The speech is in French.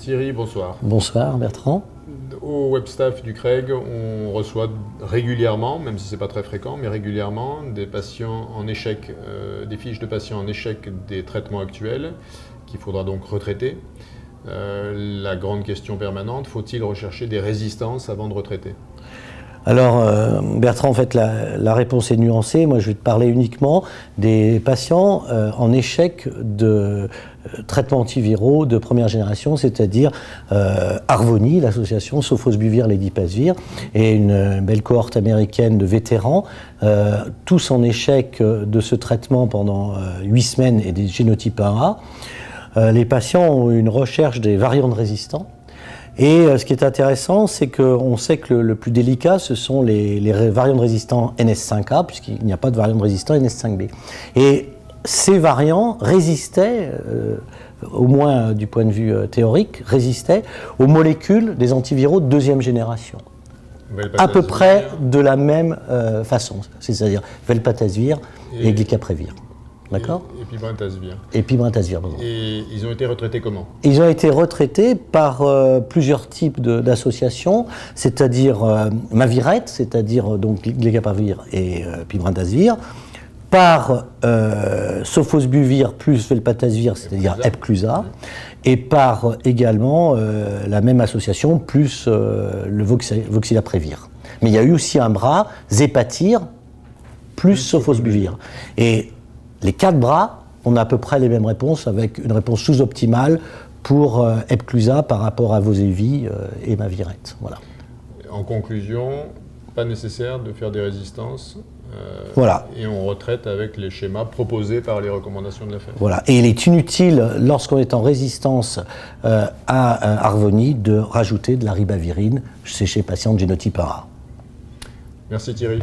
Thierry, bonsoir. Bonsoir Bertrand. Au webstaff du CREG, on reçoit régulièrement, même si ce n'est pas très fréquent, mais régulièrement des patients en échec, des fiches de patients en échec des traitements actuels qu'il faudra donc retraiter. La grande question permanente, faut-il rechercher des résistances avant de retraiter? Alors Bertrand, en fait la réponse est nuancée. Moi je vais te parler uniquement des patients en échec de traitements antiviraux de première génération, c'est-à-dire Harvoni, l'association Sofosbuvir-Lédipasvir, et une belle cohorte américaine de vétérans, tous en échec de ce traitement pendant 8 semaines et des génotypes 1A. Les patients ont une recherche des variants de résistants. Et ce qui est intéressant, c'est qu'on sait que le plus délicat, ce sont les variants de résistants NS5A, puisqu'il n'y a pas de variant de résistant NS5B. Et ces variants résistaient, au moins du point de vue théorique, résistaient aux molécules des antiviraux de deuxième génération. À peu près de la même façon, c'est-à-dire Velpatasvir et Glycaprevir. D'accord ? Et Pibratasvir. Et Pibratasvir, pardon. Et ils ont été retraités comment? Ils ont été retraités par plusieurs types d'associations, c'est-à-dire Maviret, c'est-à-dire donc Glycaprevir et Pibratasvir, par Sofosbuvir plus Velpatasvir, c'est-à-dire Epclusa, et par également la même association plus le Voxilaprevir. Mais il y a eu aussi un bras, Zepatir plus Sofosbuvir. Et les 4 bras, on a à peu près les mêmes réponses, avec une réponse sous-optimale pour Epclusa par rapport à Vosevi et Maviret. Voilà. En conclusion, pas nécessaire de faire des résistances. Voilà. Et on retraite avec les schémas proposés par les recommandations de la FED. Voilà. Et il est inutile, lorsqu'on est en résistance à Harvoni, de rajouter de la ribavirine chez les patients de génotype 1A. Merci Thierry.